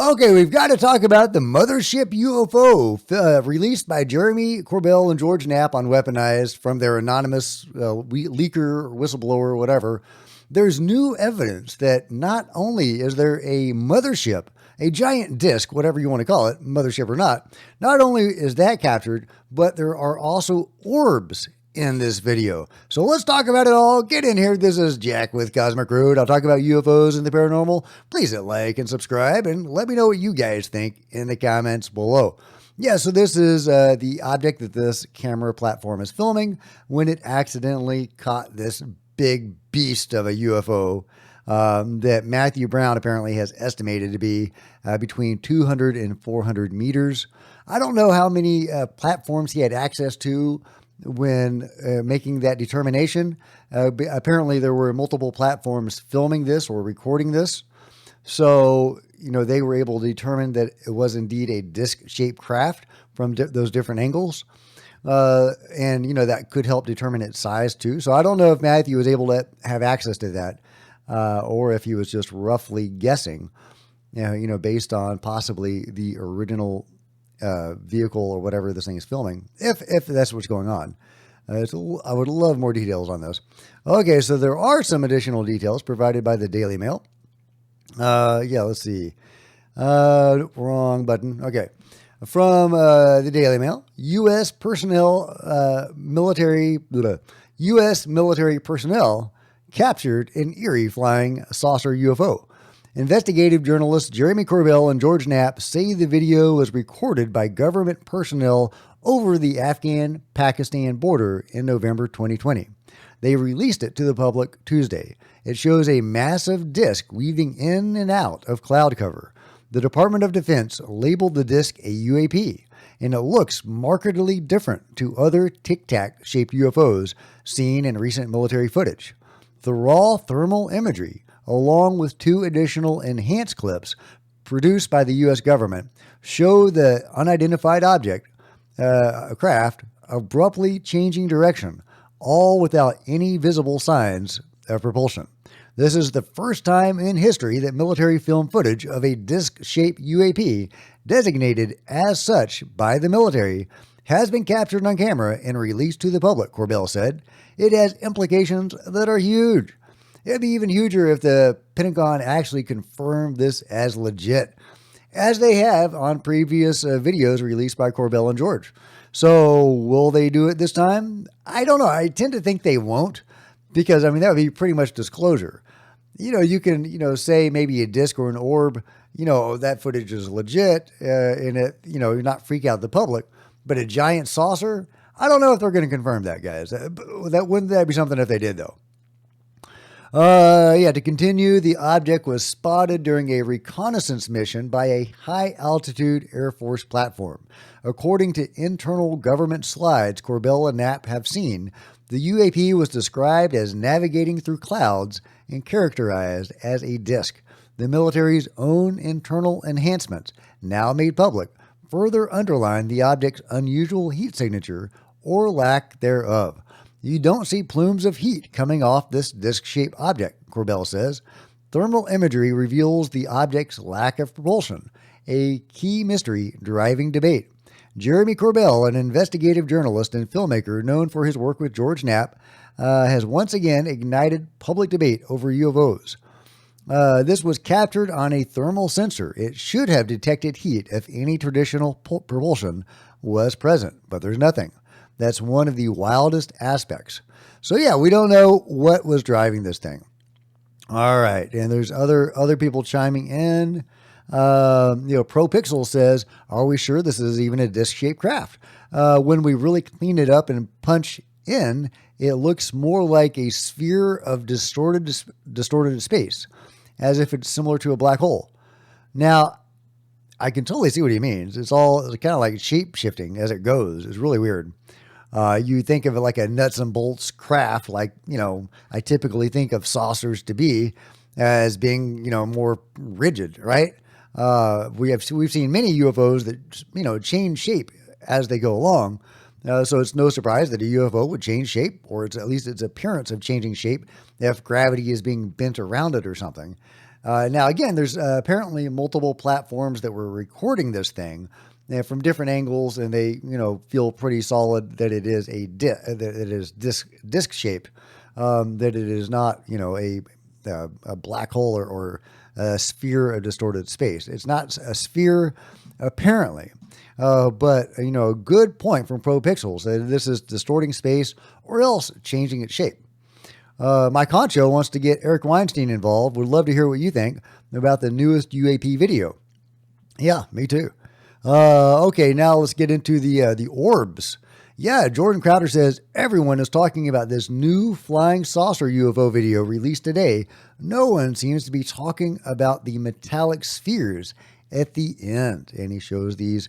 Okay, we've got to talk about the Mothership UFO released by Jeremy Corbell and George Knapp on Weaponized from their anonymous leaker, whistleblower, whatever. There's new evidence that not only is there a mothership, a giant disc, whatever you want to call it, mothership or not only is that captured, but there are also orbs in this video. So let's talk about it all. Get in here. This is Jack with Cosmic Road. I'll talk about UFOs and the paranormal. Please hit like and subscribe and let me know what you guys think in the comments below. Yeah, so this is the object that this camera platform is filming when it accidentally caught this big beast of a UFO that Matthew Brown apparently has estimated to be between 200 and 400 meters. I don't know how many platforms he had access to when making that determination. Apparently there were multiple platforms filming this or recording this. So, they were able to determine that it was indeed a disc-shaped craft from those different angles. And that could help determine its size too. So I don't know if Matthew was able to have access to that or if he was just roughly guessing, based on possibly the original vehicle or whatever this thing is filming, if that's what's going on. I would love more details on this. Okay, so there are some additional details provided by the Daily Mail. Let's see. Wrong button. Okay. From the Daily Mail, U.S. military personnel captured an eerie flying saucer UFO. Investigative journalists Jeremy Corbell and George Knapp say the video was recorded by government personnel over the Afghan-Pakistan border in November 2020. They released it to the public Tuesday. It shows a massive disc weaving in and out of cloud cover. The Department of Defense labeled the disc a UAP, and it looks markedly different to other tic-tac-shaped UFOs seen in recent military footage. The raw thermal imagery, along with two additional enhanced clips produced by the U.S. government, show the unidentified object, craft, abruptly changing direction, all without any visible signs of propulsion. This is the first time in history that military film footage of a disc-shaped UAP, designated as such by the military, has been captured on camera and released to the public, Corbell said. It has implications that are huge. It'd be even huger if the Pentagon actually confirmed this as legit, as they have on previous videos released by Corbell and George. So will they do it this time? I don't know. I tend to think they won't, because, that would be pretty much disclosure. You can, say maybe a disc or an orb, that footage is legit and it, you're not freak out the public. But a giant saucer, I don't know if they're going to confirm that, guys. Wouldn't that be something if they did, though? To continue, the object was spotted during a reconnaissance mission by a high-altitude Air Force platform. According to internal government slides Corbell and Knapp have seen, the UAP was described as navigating through clouds and characterized as a disc. The military's own internal enhancements, now made public, further underline the object's unusual heat signature or lack thereof. You don't see plumes of heat coming off this disc-shaped object, Corbell says. Thermal imagery reveals the object's lack of propulsion, a key mystery driving debate. Jeremy Corbell, an investigative journalist and filmmaker known for his work with George Knapp, has once again ignited public debate over UFOs. This was captured on a thermal sensor. It should have detected heat if any traditional propulsion was present, but there's nothing. That's one of the wildest aspects. So yeah, we don't know what was driving this thing. All right, and there's other people chiming in. ProPixel says, "Are we sure this is even a disc-shaped craft? When we really clean it up and punch in, it looks more like a sphere of distorted space, as if it's similar to a black hole." Now, I can totally see what he means. It's all kind of like shape-shifting as it goes. It's really weird. You think of it like a nuts and bolts craft, like, I typically think of saucers to be as being, more rigid, right? We've seen many UFOs that, change shape as they go along. So it's no surprise that a UFO would change shape, or at least its appearance of changing shape if gravity is being bent around it or something. Now, again, there's apparently multiple platforms that were recording this thing from different angles, and they, feel pretty solid that it is that it is disc shape, that it is not, a black hole or a sphere of distorted space. It's not a sphere, apparently. But, a good point from ProPixels that this is distorting space or else changing its shape. My Concho wants to get Eric Weinstein involved. Would love to hear what you think about the newest UAP video. Yeah, me too. Okay, now let's get into the orbs. Yeah, Jordan Crowder says everyone is talking about this new flying saucer UFO video released today. No one seems to be talking about the metallic spheres at the end. And he shows these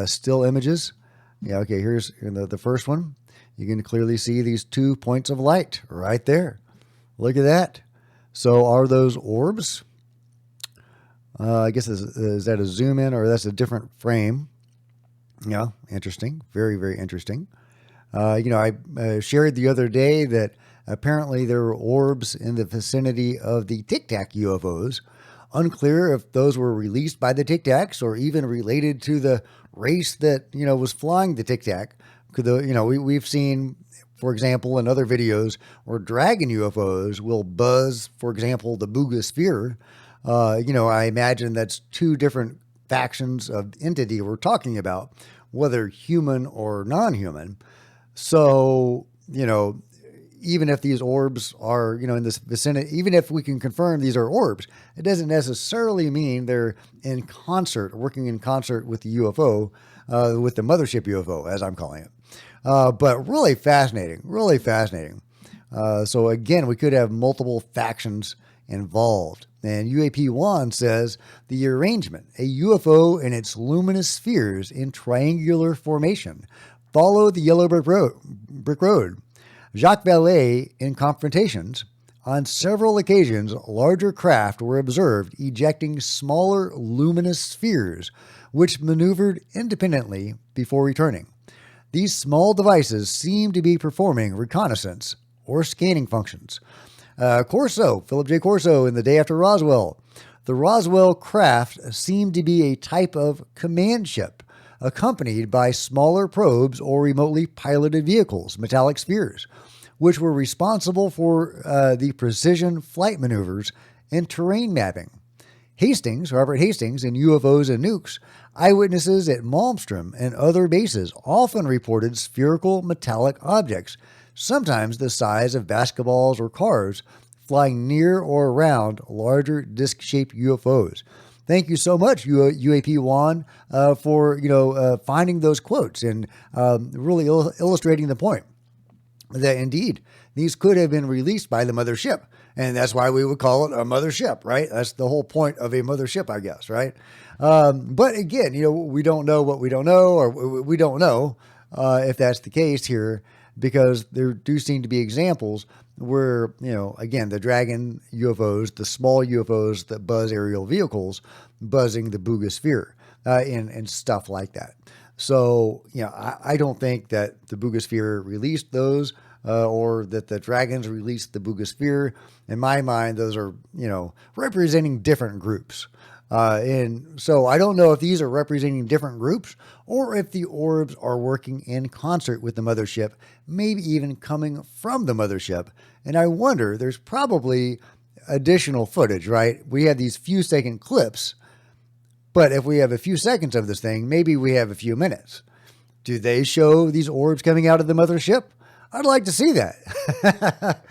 still images. Yeah, okay, here's the first one. You can clearly see these 2 points of light right there. Look at that. So are those orbs? I guess is that a zoom in or that's a different frame? Yeah, interesting. Very, very interesting. I shared the other day that apparently there were orbs in the vicinity of the Tic Tac UFOs. Unclear if those were released by the Tic Tacs or even related to the race that, was flying the Tic Tac. We've seen, for example, in other videos where dragon UFOs will buzz, for example, the Booga sphere. I imagine that's two different factions of entity we're talking about, whether human or non-human. So, even if these orbs are, in this vicinity, even if we can confirm these are orbs, it doesn't necessarily mean they're in concert, working in concert with the UFO, with the mothership UFO, as I'm calling it. But really fascinating, really fascinating. So again, we could have multiple factions involved. And UAP1 says the arrangement, a UFO and its luminous spheres in triangular formation, follow the yellow brick road. Jacques Vallée in confrontations. On several occasions, larger craft were observed ejecting smaller luminous spheres, which maneuvered independently before returning. These small devices seem to be performing reconnaissance or scanning functions. Philip J. Corso in The Day After Roswell. The Roswell craft seemed to be a type of command ship, accompanied by smaller probes or remotely piloted vehicles, metallic spheres, which were responsible for the precision flight maneuvers and terrain mapping. Robert Hastings in UFOs and Nukes, eyewitnesses at Malmstrom and other bases often reported spherical metallic objects, sometimes the size of basketballs or cars, flying near or around larger disc-shaped UFOs. Thank you so much, UAP1, for finding those quotes and really illustrating the point that indeed these could have been released by the mothership, and that's why we would call it a mothership, right? That's the whole point of a mothership, I guess, right? But again, we don't know what we don't know, or we don't know if that's the case here, because there do seem to be examples where, again, the Dragon UFOs, the small UFOs that buzz aerial vehicles, buzzing the Booga sphere and stuff like that. So, I don't think that the Booga sphere released those or that the Dragons released the Booga sphere. In my mind, those are, representing different groups. And so I don't know if these are representing different groups or if the orbs are working in concert with the mothership, maybe even coming from the mothership. And I wonder, there's probably additional footage, right? We have these few second clips, but if we have a few seconds of this thing, maybe we have a few minutes. Do they show these orbs coming out of the mothership? I'd like to see that.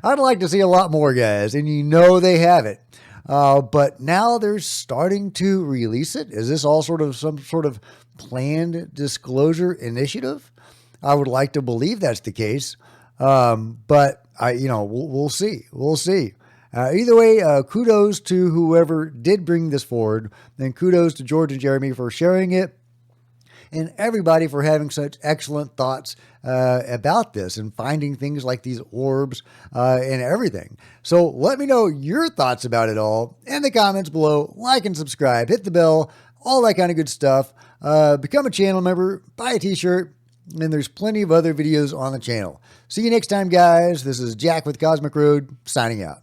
I'd like to see a lot more, guys, and they have it. But now they're starting to release it. Is this all some sort of planned disclosure initiative? I would like to believe that's the case. But we'll see. We'll see. Either way, kudos to whoever did bring this forward, and kudos to George and Jeremy for sharing it, and everybody for having such excellent thoughts about this and finding things like these orbs and everything. So let me know your thoughts about it all in the comments below. Like and subscribe, hit the bell, all that kind of good stuff. Become a channel member, buy a t-shirt, and there's plenty of other videos on the channel. See you next time, guys. This is Jack with Cosmic Road, signing out.